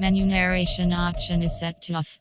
Menu narration option is set to off.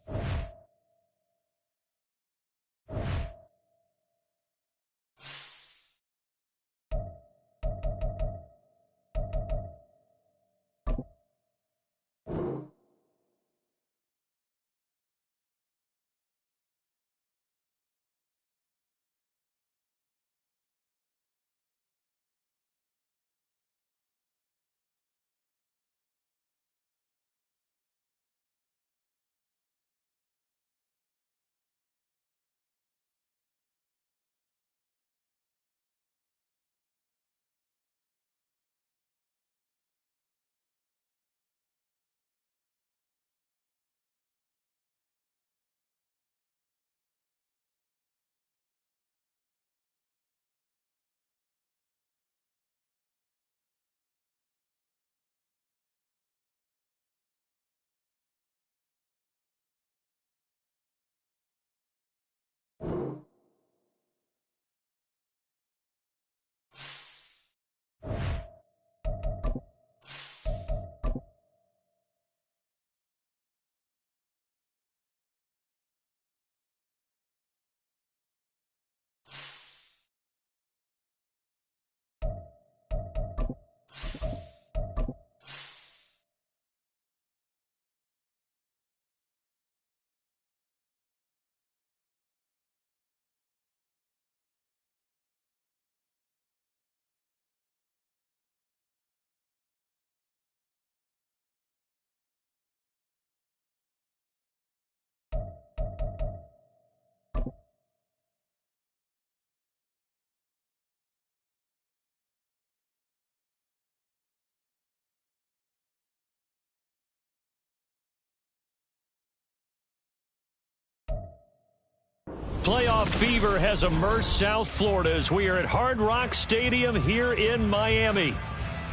Playoff fever has immersed South Florida as we are at Hard Rock Stadium here in Miami.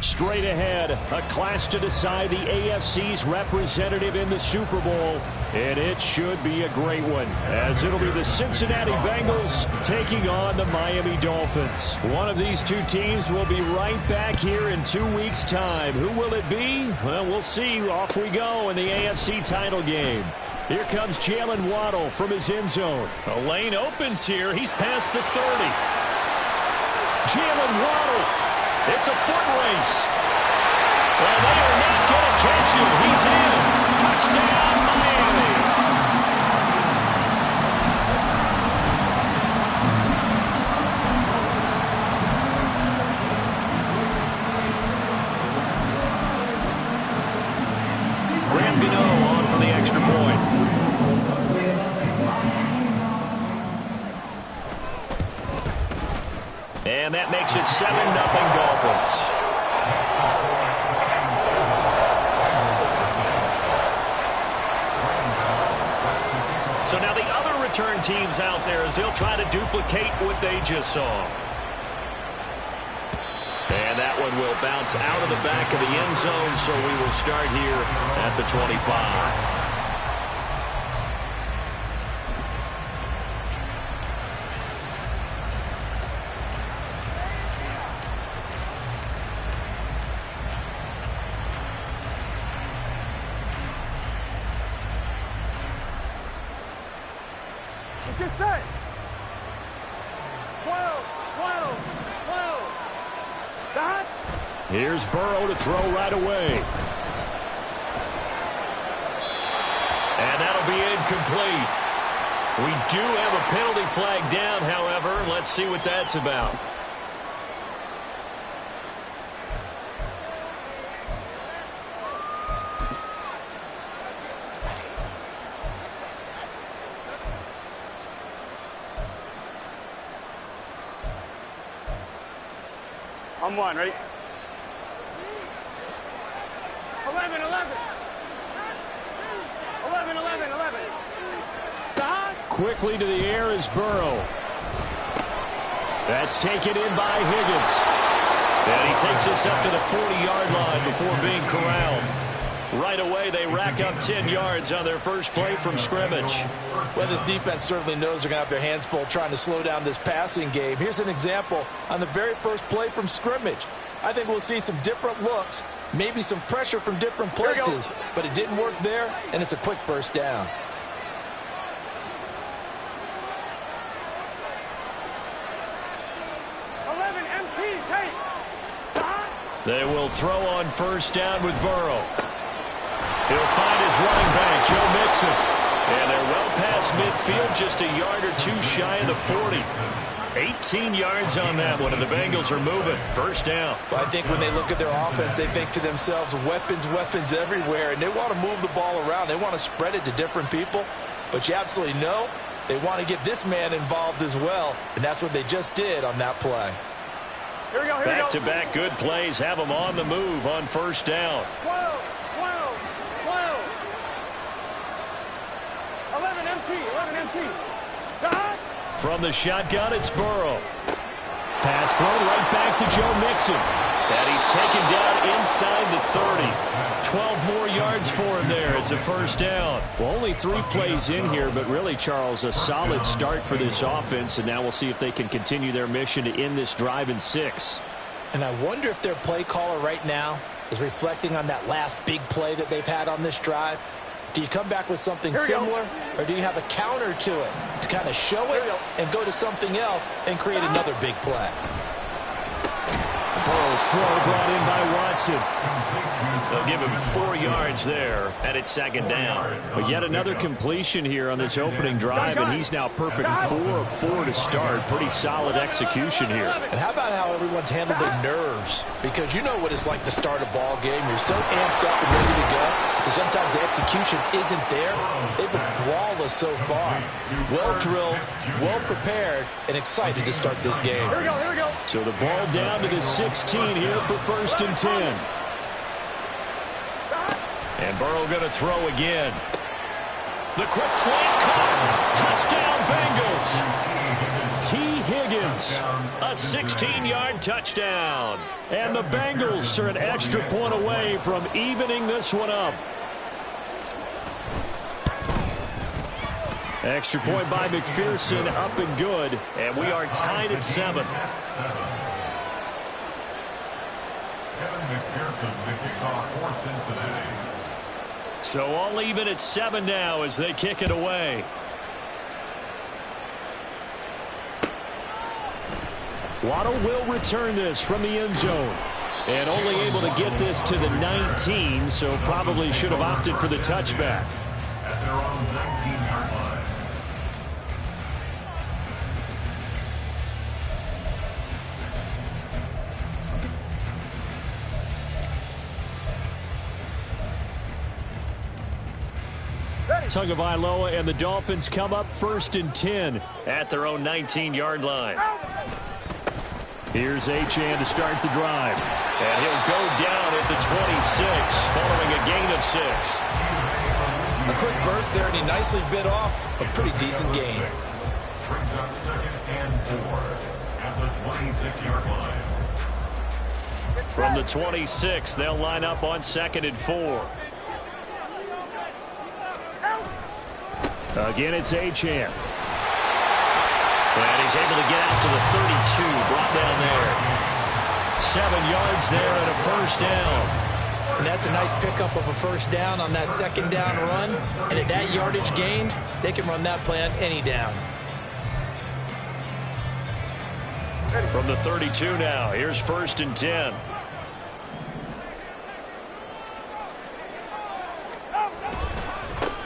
Straight ahead, a clash to decide the AFC's representative in the Super Bowl, and it should be a great one, as it'll be the Cincinnati Bengals taking on the Miami Dolphins. One of these two teams will be right back here in 2 weeks' time. Who will it be? Well, we'll see. Off we go in the AFC title game. Here comes Jalen Waddle from his end zone. A lane opens here. He's past the 30. Jalen Waddle. It's a foot race. Well, they are not going to catch him. He's in. Touchdown, Miami. Graham Gano on for the extra point. And that makes it 7-0 Dolphins. So now the other return teams out there as they'll try to duplicate what they just saw. And that one will bounce out of the back of the end zone, so we will start here at the 25. Get set. 12. Dot. Here's Burrow to throw right away. And that'll be incomplete. We do have a penalty flag down, however. Let's see what that's about. I'm one, ready? 11. Quickly to the air is Burrow. That's taken in by Higgins. And he takes this up to the 40-yard line before being corralled. Right away, they rack up 10 yards on their first play from scrimmage. Well, this defense certainly knows they're going to have their hands full trying to slow down this passing game. Here's an example on the very first play from scrimmage. I think we'll see some different looks, maybe some pressure from different places, but it didn't work there, and it's a quick first down. They will throw on first down with Burrow. He'll find his running back, Joe Mixon. And they're well past midfield, just a yard or two shy of the 40. 18 yards on that one, and the Bengals are moving. First down. Well, I think when they look at their offense, they think to themselves, weapons, weapons everywhere, and they want to move the ball around. They want to spread it to different people, but you absolutely know they want to get this man involved as well, and that's what they just did on that play. Here we go, Back-to-back good plays have them on the move on first down. 12. 11 empty. From the shotgun, it's Burrow. Pass thrown right back to Joe Mixon. And he's taken down inside the 30. 12 more yards for him there. It's a first down. Well, only 3 plays in here, but really, Charles, a solid start for this offense. And now we'll see if they can continue their mission to end this drive in 6. And I wonder if their play caller right now is reflecting on that last big play that they've had on this drive. Do you come back with something similar, or do you have a counter to it to kind of show it and go to something else and create another big play? Burrow's throw brought in by Watson. They'll give him 4 yards there, and it's second down. But yet another completion here on this opening drive, and he's now perfect 4 of 4 to start. Pretty solid execution here. And how about how everyone's handled their nerves? Because you know what it's like to start a ball game. You're so amped up and ready to go, and sometimes the execution isn't there. They've been flawless so far. Well drilled, well prepared, and excited to start this game. Here we go. So the ball down to the 16 here for first and 10. And Burrow going to throw again. The quick slant caught. Touchdown Bengals. T. Higgins, a 16-yard touchdown. And the Bengals are an extra point away from evening this one up. Extra point by McPherson, up and good. And we are tied at 7. Kevin McPherson, the kickoff for Cincinnati. So all even at 7 now as they kick it away. Waddle will return this from the end zone. And only able to get this to the 19, so probably should have opted for the touchback. At their own 19-yard line. Tagovailoa and the Dolphins come up first and 10 at their own 19-yard line. Here's Achane to start the drive. And he'll go down at the 26 following a gain of 6. A quick burst there, and he nicely bit off a pretty decent gain. Brings up 2nd and 4 at the 26-yard line. From the 26, they'll line up on 2nd and 4. Again, it's Achane. And he's able to get out to the 32, brought down there. 7 yards there and a first down. And that's a nice pickup of a first down on that second down run. And at that yardage gained, they can run that play on any down. From the 32 now, here's first and 10.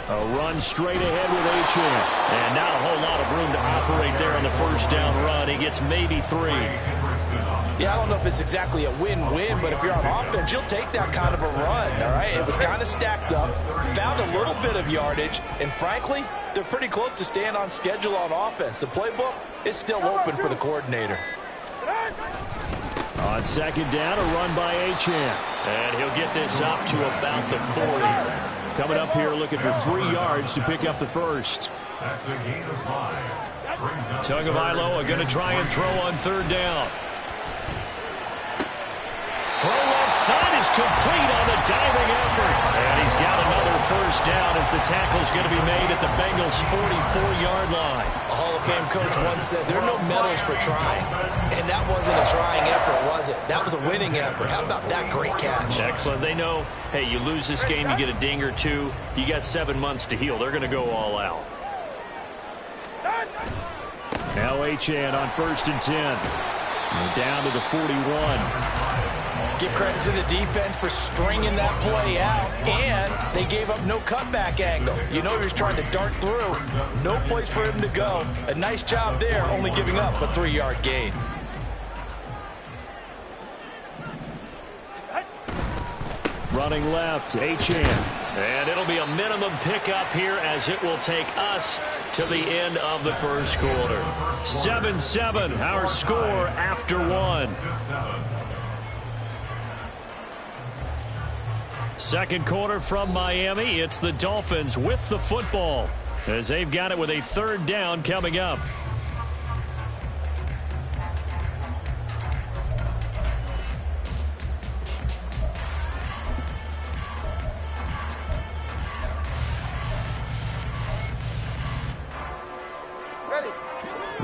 A run straight ahead with Achane. And not a whole lot of room to operate there on the first down run. He gets maybe 3. Yeah, I don't know if it's exactly a win-win, but if you're on offense, you'll take that kind of a run, all right? It was kind of stacked up, found a little bit of yardage, and frankly, they're pretty close to staying on schedule on offense. The playbook is still open for the coordinator. On second down, a run by Achane. And he'll get this up to about the 40. Coming up here looking for 3 yards to pick up the first. That's a gain of 5. Tagovailoa going to try and throw on third down. Throw left side is complete on the diving effort. And he's got another first down as the tackle's going to be made at the Bengals' 44-yard line. A Hall of Fame coach once said, there are no medals for trying. And that wasn't a trying effort, was it? That was a winning effort. How about that great catch? Excellent. They know, hey, you lose this game, you get a ding or two. You got 7 months to heal. They're going to go all out. Now Achane on 1st and 10. And down to the 41. Give credit to the defense for stringing that play out, and they gave up no cutback angle. You know he was trying to dart through. No place for him to go. A nice job there, only giving up a 3-yard gain. Running left, Achane. And it'll be a minimum pickup here as it will take us to the end of the first quarter. 7-7, our score after 1. Second quarter from Miami. It's the Dolphins with the football as they've got it with a 3rd down coming up.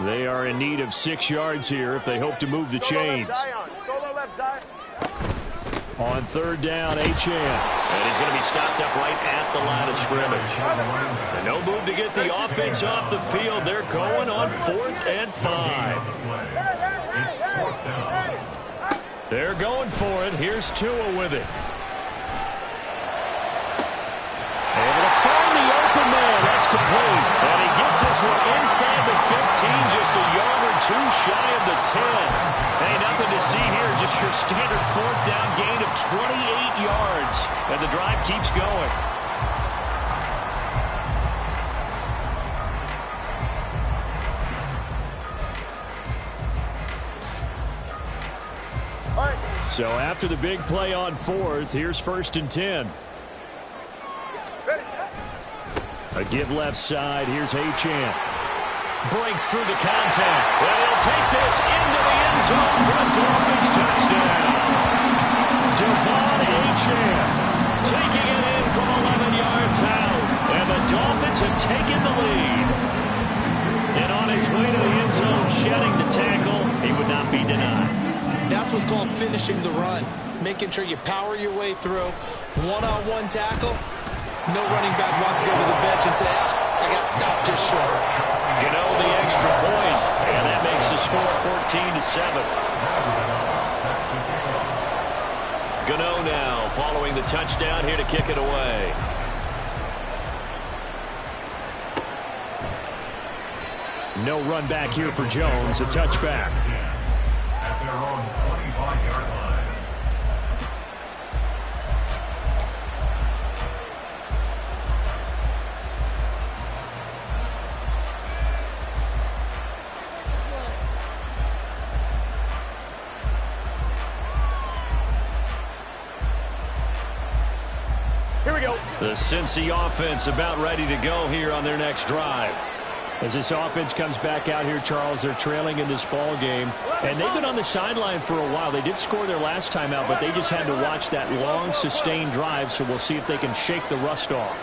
They are in need of 6 yards here if they hope to move the chains. Solo left side. On 3rd down, Achane. And he's going to be stopped up right at the line of scrimmage. And no move to get the offense off the field. They're going on 4th and 5. They're going for it. Here's Tua with it. Able to find the open man. That's complete. And he gets this one inside the 15, just a yard or 2 shy of the 10. Hey, nothing to see here. Just your standard 4th down gain of 28 yards. And the drive keeps going. So after the big play on 4th, here's 1st and 10. A give left side. Here's Achane. Breaks through the contact. Well, he'll take this into the end zone for a Dolphins touchdown. Devon Achane taking it in from 11 yards out. And the Dolphins have taken the lead. And on his way to the end zone, shedding the tackle, he would not be denied. That's what's called finishing the run. Making sure you power your way through. One-on-one tackle. No running back wants to go to the bench and say, I got stopped just short. Gano the extra point, and that makes the score 14-7. Gano now following the touchdown here to kick it away. No run back here for Jones, a touchback. At their own 25-yard line. Here we go. The Cincy offense about ready to go here on their next drive. As this offense comes back out here, Charles, they're trailing in this ball game. And they've been on the sideline for a while. They did score their last time out, but they just had to watch that long, sustained drive, so we'll see if they can shake the rust off.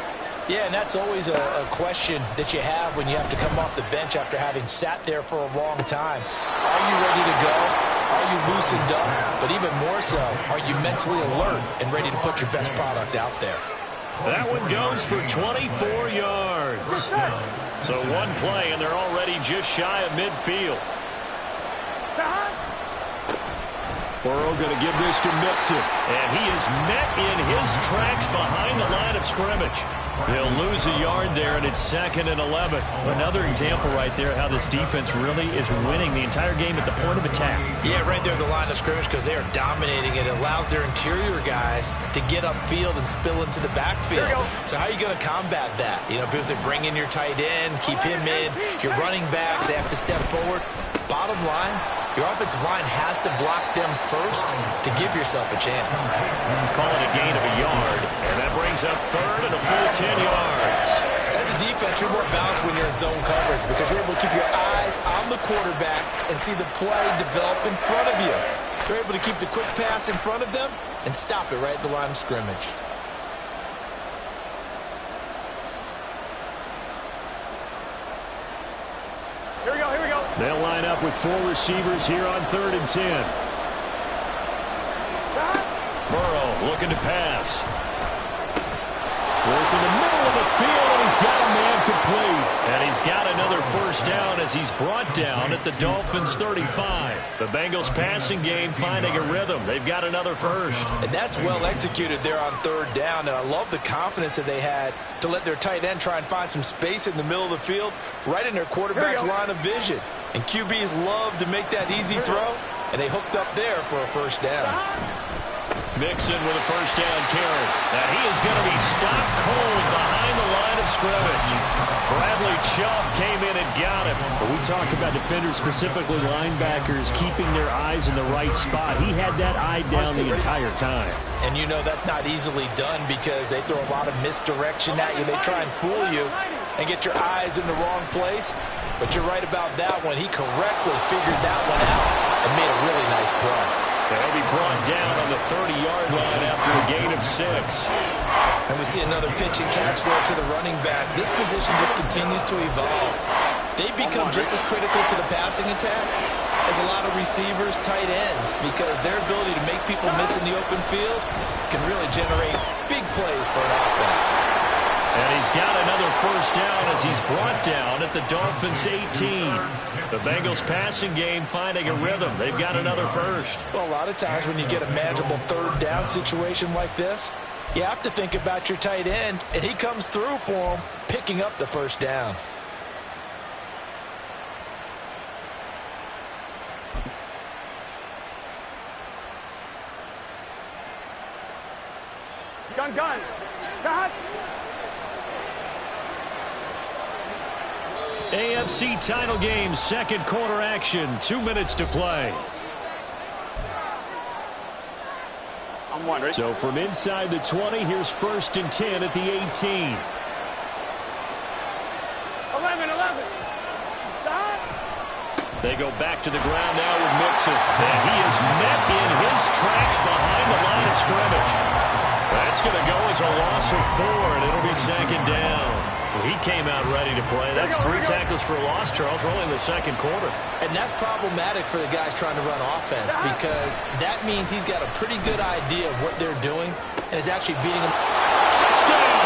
Yeah, and that's always a question that you have when you have to come off the bench after having sat there for a long time. Are you ready to go? Are you loosened up? But even more so, are you mentally alert and ready to put your best product out there? That one goes for 24 yards. So one play, and they're already just shy of midfield. Burrow going to give this to Mixon. And he is met in his tracks behind the line of scrimmage. They'll lose a yard there, and it's 2nd and 11. Another example right there how this defense really is winning the entire game at the point of attack. Yeah, right there at the line of scrimmage because they are dominating it. It allows their interior guys to get upfield and spill into the backfield. So how are you going to combat that? You know, because they bring in your tight end, keep him in. Your running backs, they have to step forward. Bottom line, your offensive line has to block them first to give yourself a chance. Call it a gain of a yard, and that brings up 3rd and a full 10 yards. As a defense, you're more balanced when you're in zone coverage because you're able to keep your eyes on the quarterback and see the play develop in front of you. You're able to keep the quick pass in front of them and stop it right at the line of scrimmage. up with 4 receivers here on 3rd and 10. Burrow looking to pass. Work in the middle of the field, and he's got a man complete. And he's got another first down as he's brought down at the Dolphins' 35. The Bengals passing game finding a rhythm. They've got another first. And that's well executed there on 3rd down. And I love the confidence that they had to let their tight end try and find some space in the middle of the field, right in their quarterback's line of vision. And QBs love to make that easy throw, and they hooked up there for a first down. Mixon with a first down carry. And he is going to be stopped cold behind the line of scrimmage. Bradley Chubb came in and got him. But we talk about defenders, specifically linebackers, keeping their eyes in the right spot. He had that eye down the entire time. And you know that's not easily done because they throw a lot of misdirection at you. They try and fool you and get your eyes in the wrong place. But you're right about that one. He correctly figured that one out and made a really nice play. They'll be brought down on the 30-yard line after a gain of 6. And we see another pitch and catch there to the running back. This position just continues to evolve. They become just as critical to the passing attack as a lot of receivers, tight ends, because their ability to make people miss in the open field can really generate big plays for an offense. And he's got another first down as he's brought down at the Dolphins' 18. The Bengals passing game finding a rhythm. They've got another first. Well, a lot of times when you get a manageable 3rd down situation like this, you have to think about your tight end, and he comes through for him, picking up the first down. Gun. Cut. AFC title game, 2nd quarter action. 2 minutes to play. I'm wondering. So from inside the 20, here's 1st and 10 at the 18. 11. Stop. They go back to the ground now with Mixon. And he is met in his tracks behind the line of scrimmage. That's going to go as a loss of 4, and it'll be 2nd down. He came out ready to play. That's 3 tackles for a loss, Charles. We're only in the 2nd quarter. And that's problematic for the guys trying to run offense because that means he's got a pretty good idea of what they're doing and is actually beating them. Touchdown!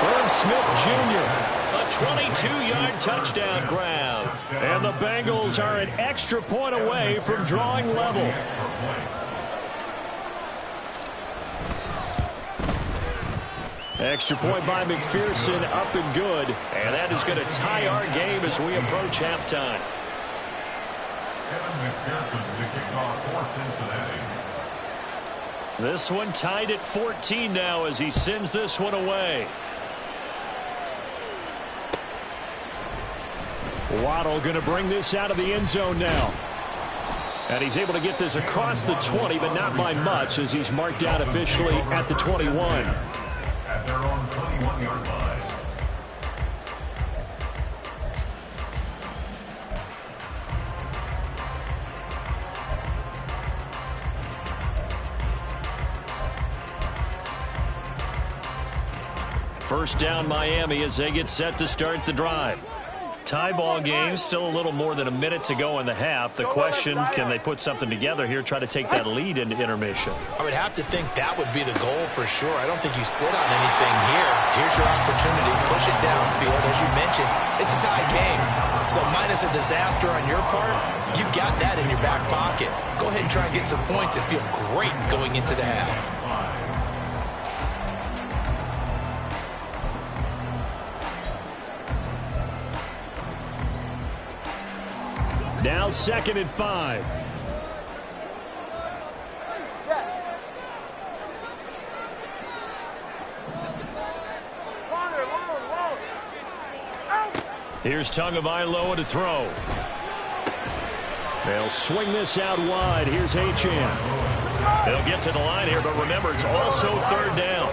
Herb Smith Jr., a 22-yard touchdown grab. And the Bengals are an extra point away from drawing level. Extra point by McPherson, up and good. And that is going to tie our game as we approach halftime. Kevin McPherson to kick off for Cincinnati. This one tied at 14 now as he sends this one away. Waddle going to bring this out of the end zone now. And he's able to get this across the 20, but not by much as he's marked out officially at the 21. At their own 21-yard line. First down Miami as they get set to start the drive. Tie ball game, still a little more than a minute to go in the half. The question, can they put something together here, try to take that lead into intermission? I would have to think that would be the goal for sure. I don't think you sit on anything here. Here's your opportunity. Push it downfield. As you mentioned, it's a tie game. So minus a disaster on your part, you've got that in your back pocket. Go ahead and try and get some points and feel great going into the half. Now 2nd and 5. Here's Tagovailoa to throw. They'll swing this out wide. Here's Achane. They'll get to the line here, but remember, it's also 3rd down.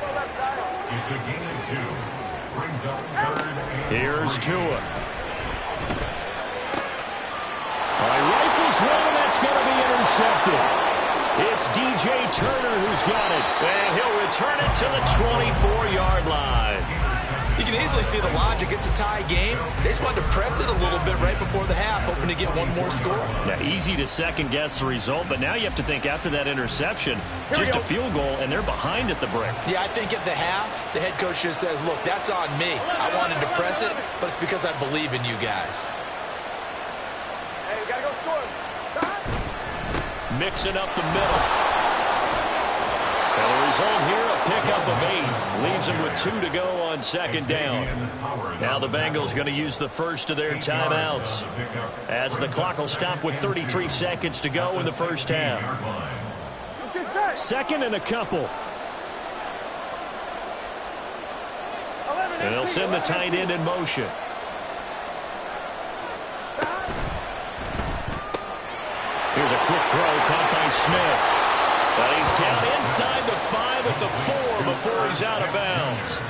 It's a gain of 2. Brings up 3rd and Here's Tua. Rifles one, and that's going to be intercepted. It's DJ Turner who's got it, and he'll return it to the 24-yard line. You can easily see the logic. It's a tie game. They just wanted to press it a little bit right before the half, hoping to get one more score. Yeah, easy to second-guess the result, but now you have to think after that interception, just a field goal, and they're behind at the break. Yeah, I think at the half, the head coach just says, look, that's on me. I wanted to press it, but it's because I believe in you guys. Hey, we got to go score. Mixing up the middle. And the result here, a pickup of 8. Leaves them with 2 to go on second down. Now the Bengals going to use the first of their timeouts, as the clock will stop with 33 seconds to go in the first half. Second and a couple. And they'll send the tight end in motion. Here's a quick throw caught by Smith. But he's down inside the 5 at the 4 before he's out of bounds.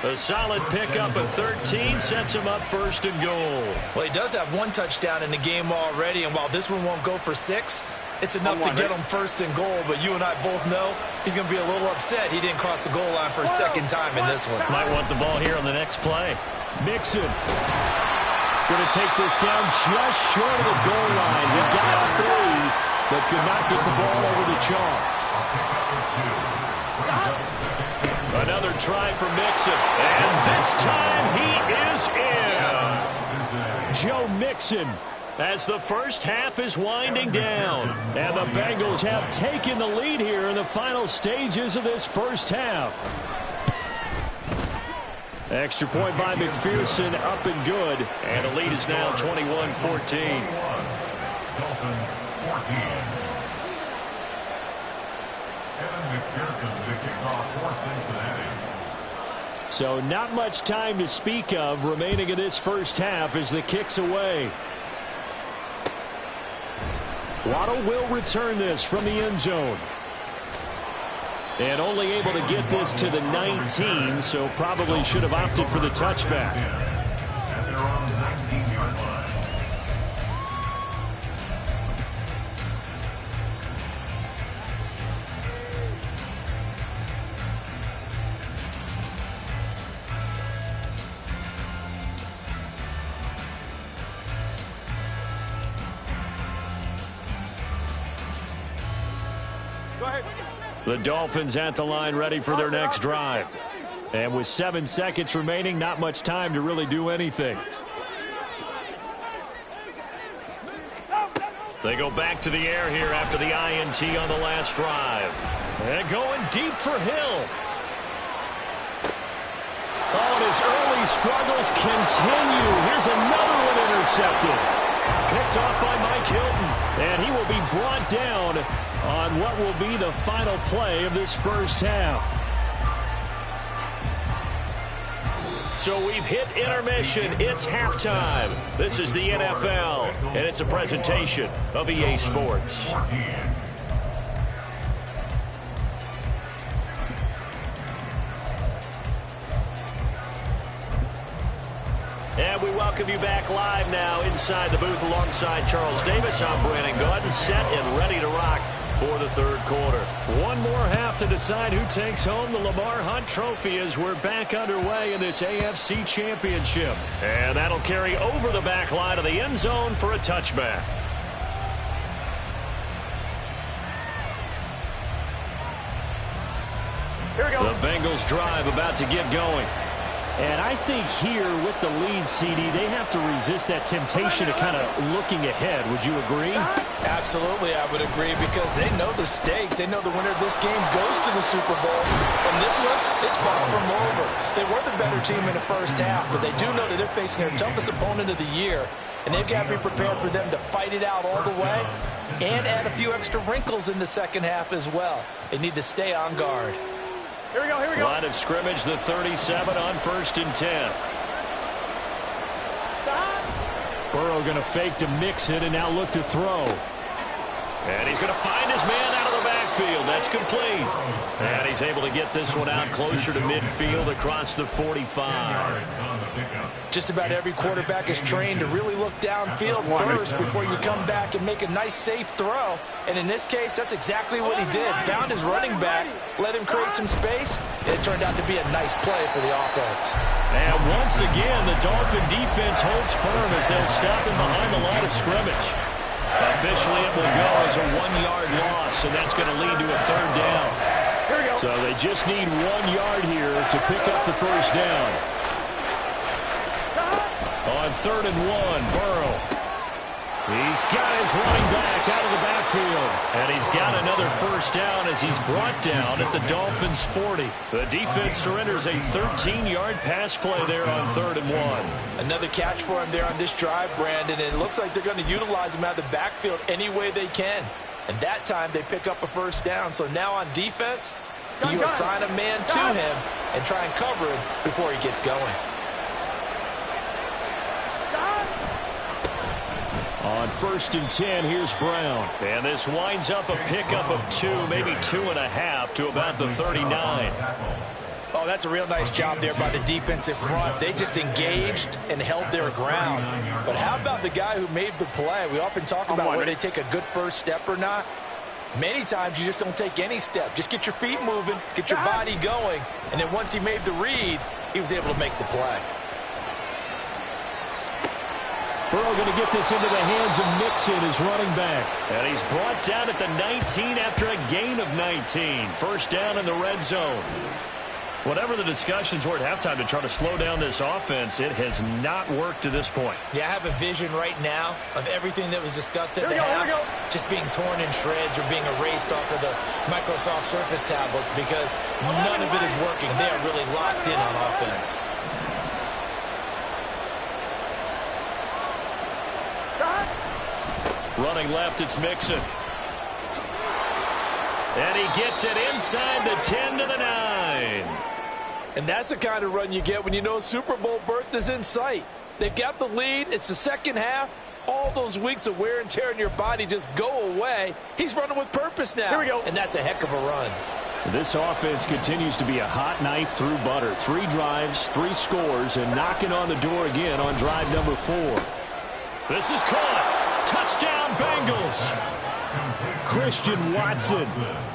A solid pickup at 13 sets him up first and goal. Well, he does have 1 touchdown in the game already, and while this one won't go for 6, it's enough to get him first and goal. But you and I both know he's going to be a little upset he didn't cross the goal line for a second time in this one. Might want the ball here on the next play. Mixon going to take this down just short of the goal line. He got 3. But could not get the ball over the chalk. Another try for Mixon. And this time he is in. Joe Mixon, as the first half is winding down. And the Bengals have taken the lead here in the final stages of this first half. Extra point by McPherson, up and good. And the lead is now 21-14. Dolphins 14. Kevin McPherson to kick off for Cincinnati. So not much time to speak of remaining in this first half as the kick's away. Waddle will return this from the end zone. And only able to get this to the 19, so probably should have opted for the touchback. At their own 19-yard line. The Dolphins at the line, ready for their next drive. And with 7 seconds remaining, not much time to really do anything. They go back to the air here after the INT on the last drive. And going deep for Hill. Oh, and his early struggles continue. Here's another one intercepted. Picked off by Mike Hilton. And he will be brought down on what will be the final play of this first half. So we've hit intermission. It's halftime. This is the NFL, and it's a presentation of EA Sports. 14. And we welcome you back live now inside the booth alongside Charles Davis. I'm Brandon Gaudin, set and ready to rock for the third quarter. One more half to decide who takes home the Lamar Hunt Trophy as we're back underway in this AFC Championship. And that'll carry over the back line of the end zone for a touchback. Here we go. The Bengals drive about to get going. And I think here with the lead, CD, they have to resist that temptation to kind of looking ahead. Would you agree? Absolutely, I would agree, because they know the stakes. They know the winner of this game goes to the Super Bowl. And this one, it's far from over. They were the better team in the first half, but they do know that they're facing their toughest opponent of the year. And they've got to be prepared for them to fight it out all the way and add a few extra wrinkles in the second half as well. They need to stay on guard. Here we go, here we go. Line of scrimmage, the 37 on 1st and 10. Burrow going to fake to Mixon and now look to throw. And he's going to find his man out of the backfield. backfield. That's complete. And he's able to get this one out closer to midfield across the 45. Just about every quarterback is trained to really look downfield first before you come back and make a nice, safe throw. And in this case, that's exactly what he did. Found his running back, let him create some space, and it turned out to be a nice play for the offense. And once again, the Dolphin defense holds firm as they'll stop him behind the line of scrimmage. Officially, it will go as a 1-yard loss, and that's going to lead to a third down. Here we go. So they just need 1 yard here to pick up the first down. On 3rd and 1, Burrow. He's got his running back out of the backfield. And he's got another first down as he's brought down at the Dolphins' 40. The defense surrenders a 13-yard pass play there on 3rd and 1. Another catch for him there on this drive, Brandon, and it looks like they're going to utilize him out of the backfield any way they can. And that time they pick up a first down. So now on defense, you assign a man to him and try and cover him before he gets going. On 1st and 10, here's Brown. And this winds up a pickup of 2, maybe 2.5 to about the 39. Oh, that's a real nice job there by the defensive front. They just engaged and held their ground. But how about the guy who made the play? We often talk about whether they take a good first step or not. Many times you just don't take any step. Just get your feet moving, get your body going. And then once he made the read, he was able to make the play. Burrow going to get this into the hands of Mixon, his running back. And he's brought down at the 19 after a gain of 19. First down in the red zone. Whatever the discussions were at halftime to try to slow down this offense, it has not worked to this point. Yeah, I have a vision right now of everything that was discussed at the half just being torn in shreds or being erased off of the Microsoft Surface tablets because none of it is working. They are really locked in on offense. Running left, it's Mixon. And he gets it inside the 10 to the 9. And that's the kind of run you get when you know Super Bowl berth is in sight. They've got the lead. It's the second half. All those weeks of wear and tear in your body just go away. He's running with purpose now. Here we go. And that's a heck of a run. This offense continues to be a hot knife through butter. 3 drives, 3 scores, and knocking on the door again on drive number 4. This is caught. Touchdown, Bengals. Christian Watson.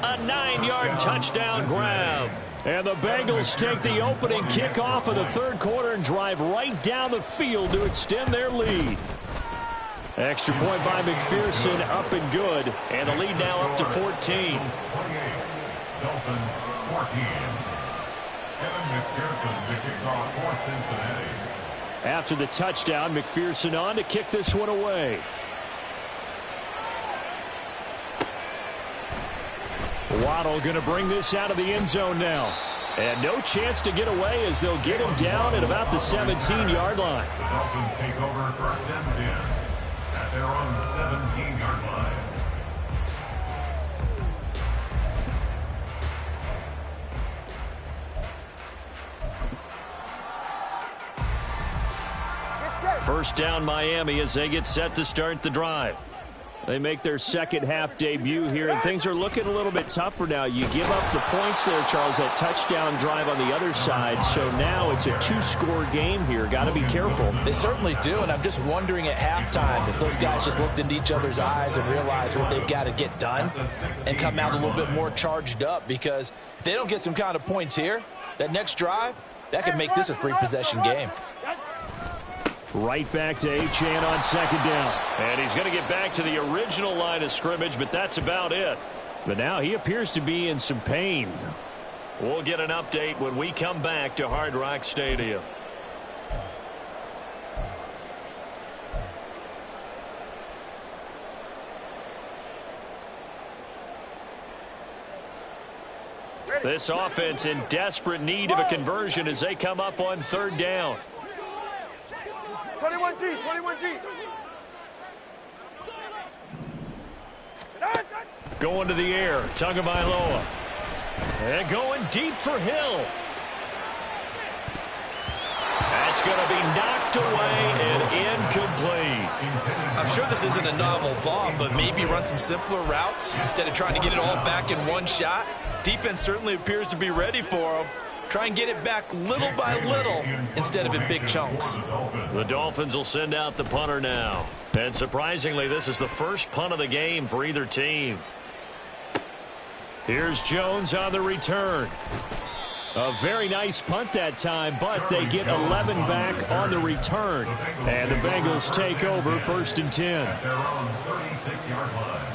A 9-yard touchdown grab. And the Bengals take the opening kickoff of the third quarter and drive right down the field to extend their lead. Extra point by McPherson, up and good. And the lead now up to 14. Dolphins 14. Kevin McPherson, the kickoff for Cincinnati. After the touchdown, McPherson on to kick this one away. Waddle going to bring this out of the end zone now. And no chance to get away as they'll get him down at about the 17-yard line. The Dolphins take over 1st and 10 at their own 17-yard line. First down, Miami, as they get set to start the drive. They make their second half debut here, and things are looking a little bit tougher now. You give up the points there, Charles, that touchdown drive on the other side. So now it's a 2-score game here. Got to be careful. They certainly do, and I'm just wondering at halftime if those guys just looked into each other's eyes and realized what they've got to get done and come out a little bit more charged up, because if they don't get some kind of points here, that next drive, that could make this a 3-possession game. Right back to Achane on second down. And he's going to get back to the original line of scrimmage, but that's about it. But now he appears to be in some pain. We'll get an update when we come back to Hard Rock Stadium. This offense in desperate need of a conversion as they come up on 3rd down. 21G, 21G. Going to the air, Tagovailoa. And going deep for Hill. That's going to be knocked away and incomplete. I'm sure this isn't a novel thought, but maybe run some simpler routes instead of trying to get it all back in one shot. Defense certainly appears to be ready for them. Try and get it back little by little instead of in big chunks. The Dolphins will send out the punter now. And surprisingly, this is the first punt of the game for either team. Here's Jones on the return. A very nice punt that time, but they get 11 back on the return. And the Bengals take over 1st and 10. At their own 36-yard line.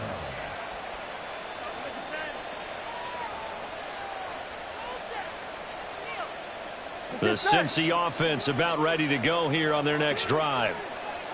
The Cincy offense about ready to go here on their next drive.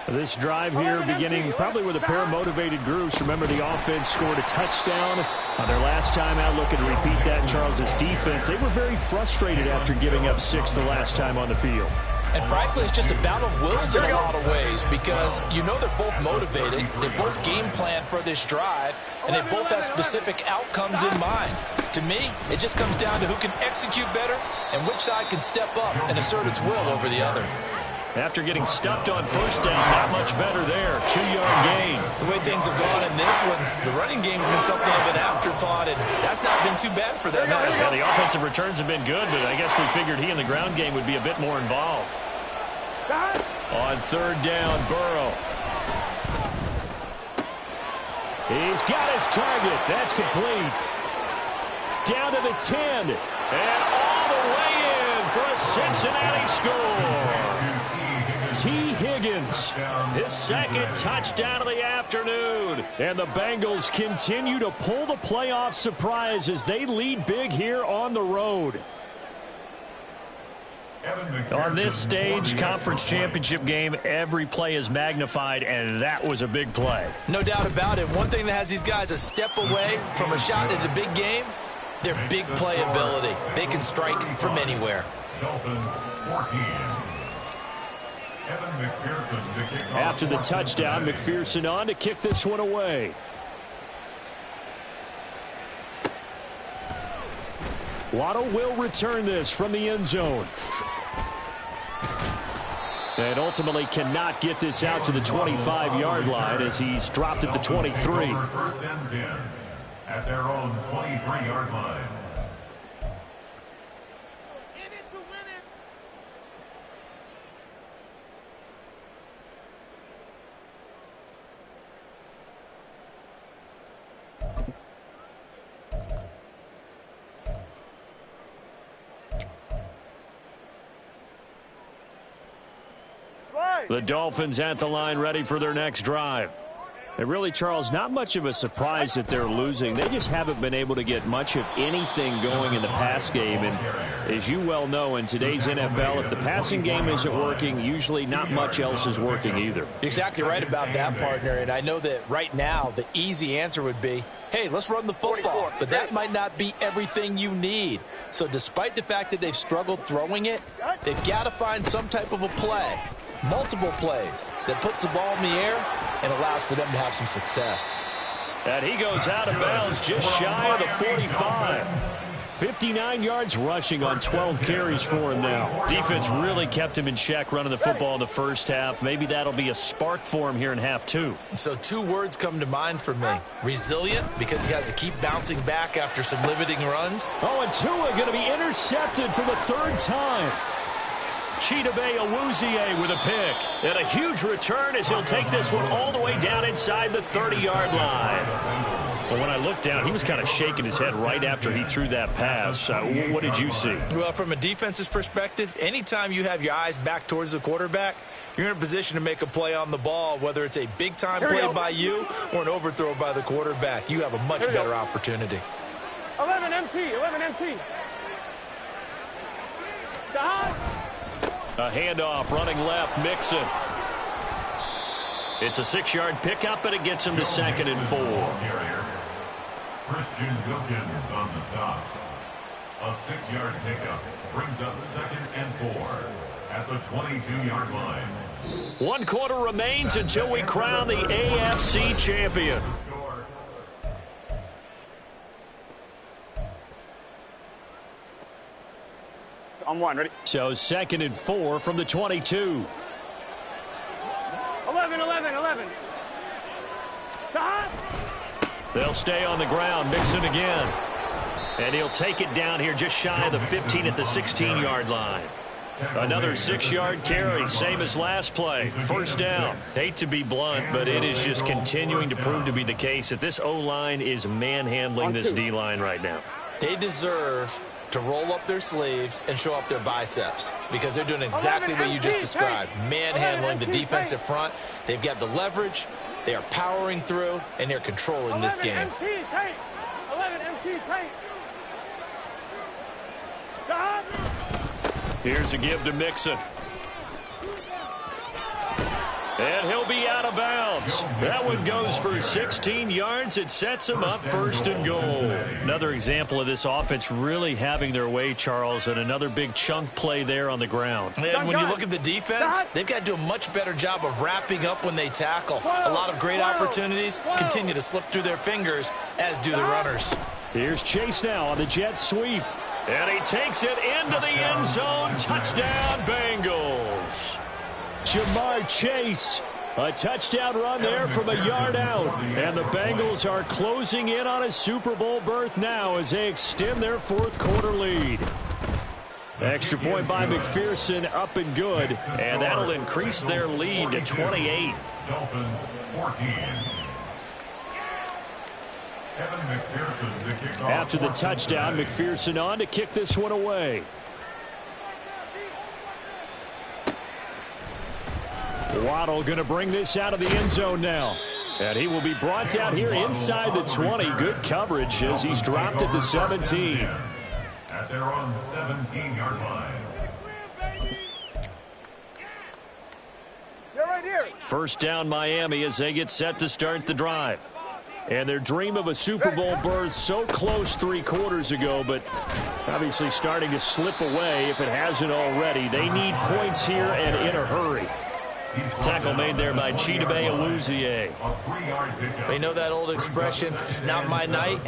This drive here beginning probably with a pair of motivated groups. Remember, the offense scored a touchdown on their last time out. Looking to repeat that in Charles' defense. They were very frustrated after giving up 6 the last time on the field. And frankly, it's just a battle of wills in a lot of ways because you know they're both motivated. They both game plan for this drive, and they both have specific outcomes in mind. To me, it just comes down to who can execute better and which side can step up and assert its will over the other. After getting stuffed on first down, not much better there. 2-yard gain. The way things have gone in this one, the running game's been something of an afterthought, and that's not been too bad for them. Yeah, the offensive returns have been good, but I guess we figured he in the ground game would be a bit more involved. On 3rd down, Burrow. He's got his target. That's complete. Down to the 10. And all the way in for a Cincinnati score. T. Higgins, his 2nd touchdown of the afternoon. And the Bengals continue to pull the playoff surprise as they lead big here on the road. On this stage, conference championship game, every play is magnified, and that was a big play. No doubt about it. One thing that has these guys a step away from a shot at the big game, their big play ability. They can strike from anywhere. Dolphins 14. Evan McPherson to kick off. After the touchdown, McPherson on to kick this one away. Waddle will return this from the end zone. And ultimately cannot get this out to the 25-yard line as he's dropped at the 23. 1st and 10 at their own 23-yard line. The Dolphins at the line ready for their next drive. And really, Charles, not much of a surprise that they're losing. They just haven't been able to get much of anything going in the pass game. And as you well know, in today's NFL, if the passing game isn't working, usually not much else is working either. You're exactly right about that, partner. And I know that right now the easy answer would be, hey, let's run the football. But that might not be everything you need. So despite the fact that they've struggled throwing it, they've got to find some type of a play, multiple plays, that puts the ball in the air and allows for them to have some success. And he goes out of bounds just shy of the 45. 59 yards rushing on 12 carries for him now. Defense really kept him in check running the football in the first half. Maybe that'll be a spark for him here in half 2. So 2 words come to mind for me. Resilient, because he has to keep bouncing back after some limiting runs. Oh, and Tua going to be intercepted for the 3rd time. Chidobe Awuzie with a pick. And a huge return as he'll take this one all the way down inside the 30-yard line. Well, when I looked down, he was kind of shaking his head right after he threw that pass. What did you see? Well, from a defense's perspective, anytime you have your eyes back towards the quarterback, you're in a position to make a play on the ball, whether it's a big-time play by you or an overthrow by the quarterback. You have a much better opportunity. 11 MT, 11 MT. A handoff running left, Mixon. It's a 6-yard pickup, but it gets him to 2nd and 4. Christian Wilkins on the stop. A 6-yard pickup brings up 2nd and 4 at the 22-yard line. 1 quarter remains until we crown the AFC champion. On 1, ready? So 2nd and 4 from the 22. 11. They'll stay on the ground. Mixon again. And he'll take it down here just shy of the 15 at the 16-yard line. Another 6-yard carry, same as last play. First down. Hate to be blunt, but it is just continuing to prove to be the case that this O-line is manhandling this D-line right now. They deserve to roll up their sleeves and show up their biceps because they're doing exactly what you just described, manhandling the defensive front. They've got the leverage, they are powering through, and they're controlling this game. 11 MT tight. Here's a give to Mixon. And he'll be out of bounds. That one goes for 16 yards. It sets him up first and goal. Another example of this offense really having their way, Charles, and another big chunk play there on the ground. And when you look at the defense, they've got to do a much better job of wrapping up when they tackle. A lot of great opportunities continue to slip through their fingers, as do the runners. Here's Chase now on the jet sweep. And he takes it into the end zone. Touchdown, Bengals. Jamar Chase, a touchdown run there from a yard out. And the Bengals are closing in on a Super Bowl berth now as they extend their fourth-quarter lead. Extra point by McPherson, up and good. And that'll increase their lead to 28. Dolphins 14. After the touchdown, McPherson on to kick this one away. Waddle going to bring this out of the end zone now. And he will be brought down here inside the 20. Good coverage as he's dropped at the 17. At their own 17-yard line. First down Miami as they get set to start the drive. And their dream of a Super Bowl berth so close 3 quarters ago, but obviously starting to slip away if it hasn't already. They need points here and in a hurry. Tackle made there by Chidobe Awuzie. We know that old expression, it's not my night.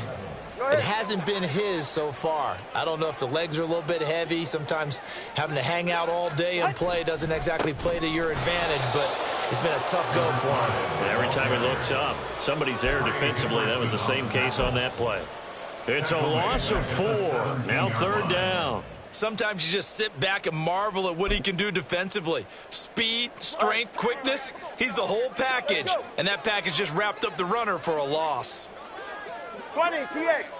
It hasn't been his so far. I don't know if the legs are a little bit heavy. Sometimes having to hang out all day and play doesn't exactly play to your advantage, but it's been a tough go for him. Every time he looks up, somebody's there defensively. That was the same case on that play. It's a loss of 4. Now third down. Sometimes you just sit back and marvel at what he can do defensively. Speed, strength, quickness, he's the whole package. And that package just wrapped up the runner for a loss. 20 TX.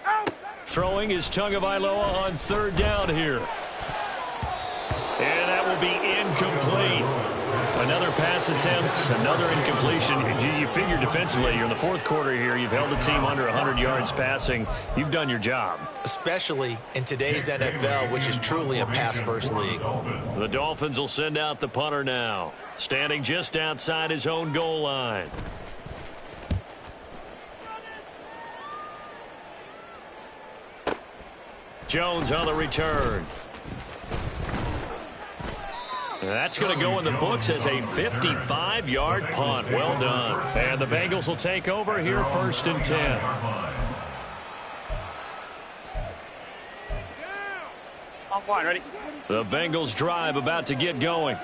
Out. Throwing is Tagovailoa on third down here. And that will be incomplete. Another pass attempt, another incompletion. You figure defensively, you're in the fourth quarter here. You've held the team under 100 yards passing. You've done your job. Especially in today's NFL, which is truly a pass-first league. The Dolphins will send out the punter now, standing just outside his own goal line. Jones on the return. That's going to go in the books as a 55-yard punt. Well done. And the Bengals will take over here first and 10. I'm fine, ready? The Bengals drive about to get going.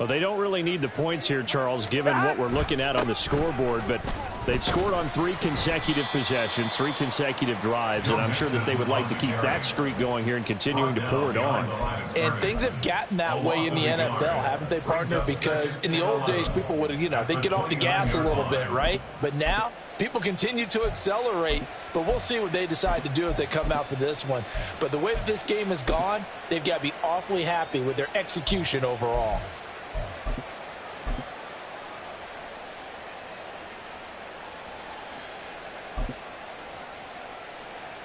Well, they don't really need the points here, Charles, given what we're looking at on the scoreboard, but they've scored on 3 consecutive possessions, 3 consecutive drives, and I'm sure that they would like to keep that streak going here and continuing to pour it on. And things have gotten that way in the NFL, haven't they, partner? Because in the old days, people would, they'd get off the gas a little bit, right? But now, people continue to accelerate, but we'll see what they decide to do as they come out for this one. But the way that this game has gone, they've got to be awfully happy with their execution overall.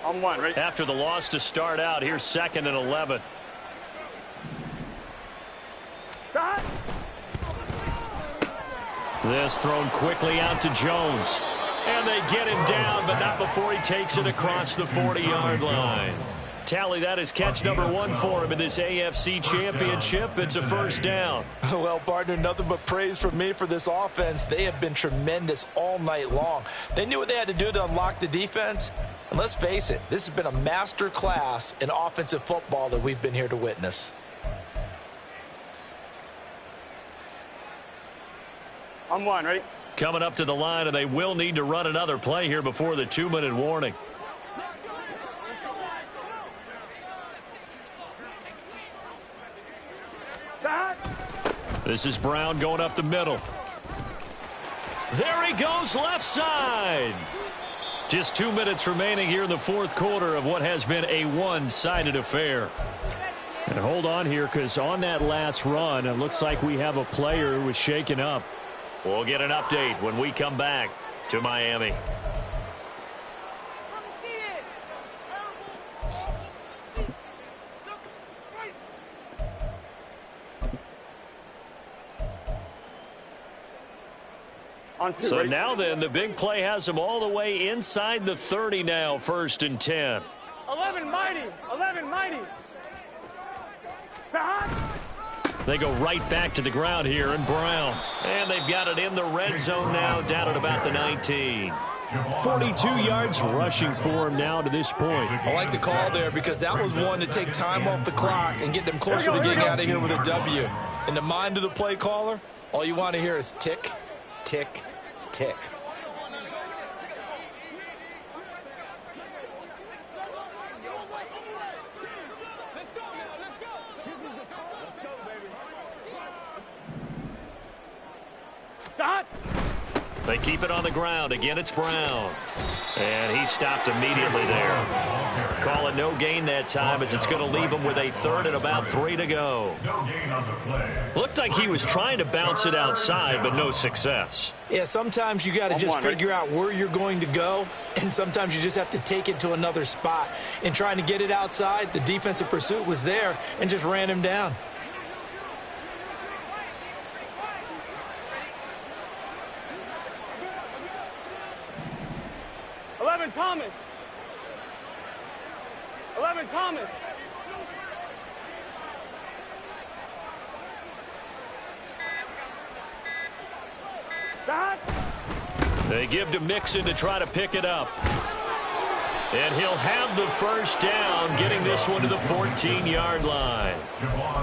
I'm one, ready? After the loss to start out, here's 2nd and 11. This thrown quickly out to Jones. And they get him down, but not before he takes it across the 40-yard line. Tally, that is catch number 1 for him in this AFC Championship. It's a first down. Well, partner, nothing but praise from me for this offense. They have been tremendous all night long. They knew what they had to do to unlock the defense. And let's face it, this has been a master class in offensive football that we've been here to witness. I'm one, ready? Coming up to the line, and they will need to run another play here before the 2-minute warning. This is Brown going up the middle. There he goes, left side. Just 2 minutes remaining here in the fourth quarter of what has been a one-sided affair. And hold on here, because on that last run, it looks like we have a player who was shaken up. We'll get an update when we come back to Miami. So now then, the big play has them all the way inside the 30 now, 1st and 10. 11 mighty. 11 mighty. They go right back to the ground here, and Brown. And they've got it in the red zone now, down at about the 19. 42 yards rushing for him now to this point. I like the call there because that was one to take time off the clock and get them closer to getting out of here with a W. In the mind of the play caller, all you want to hear is tick, tick, tick. They keep it on the ground. Again, it's Brown. And he stopped immediately there. Call it no gain that time, as it's going to leave him with a 3rd and about 3 to go. Looked like he was trying to bounce it outside, but no success. Yeah, sometimes you got to just figure out where you're going to go, and sometimes you just have to take it to another spot. In trying to get it outside, the defensive pursuit was there and just ran him down. 11 Thomas. 11 Thomas. They give to Mixon to try to pick it up. And he'll have the first down, getting this one to the 14-yard line.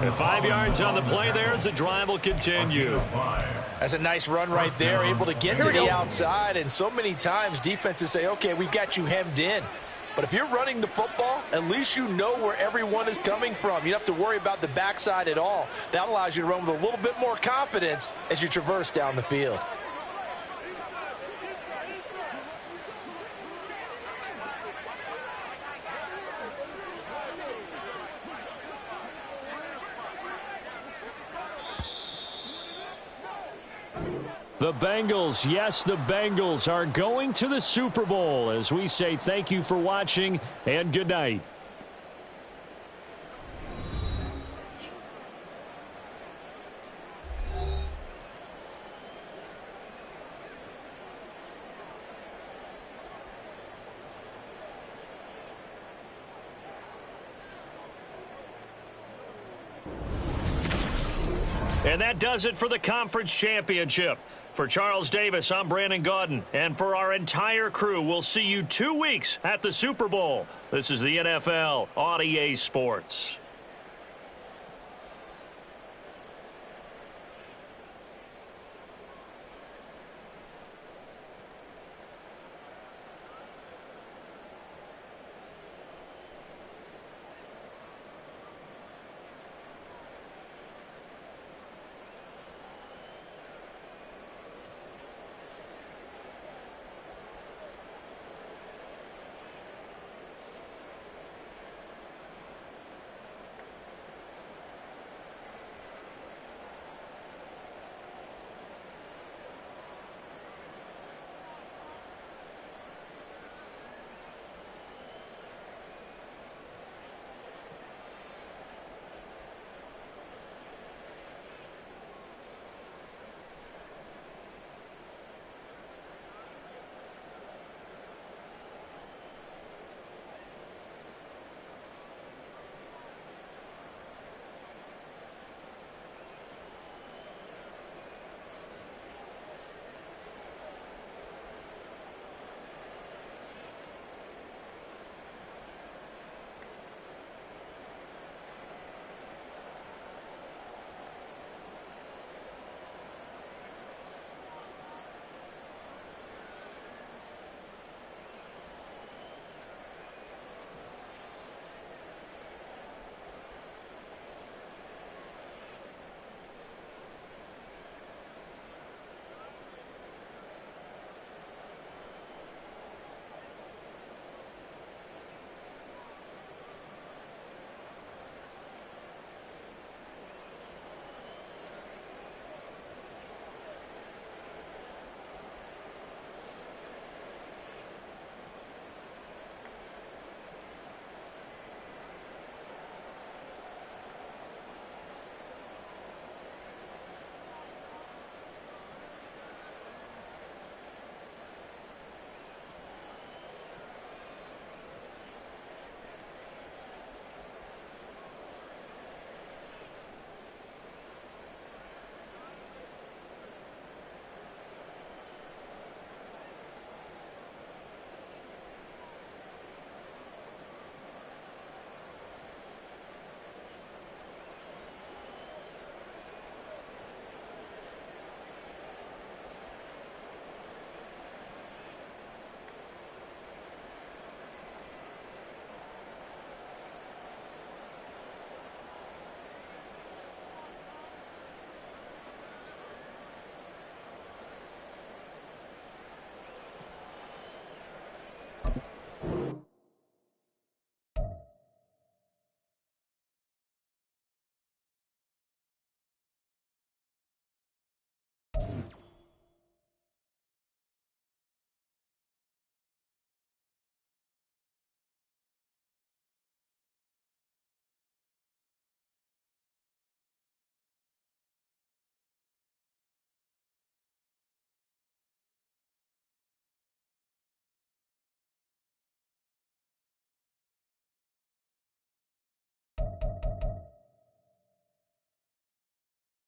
And 5 yards on the play there as the drive will continue. That's a nice run right there, able to get to the outside. And so many times defenses say, okay, we've got you hemmed in. But if you're running the football, at least you know where everyone is coming from. You don't have to worry about the backside at all. That allows you to run with a little bit more confidence as you traverse down the field. The Bengals, yes, the Bengals are going to the Super Bowl as we say thank you for watching and good night. And that does it for the conference championship. For Charles Davis, I'm Brandon Gaudin. And for our entire crew, we'll see you 2 weeks at the Super Bowl. This is the NFL on EA Sports.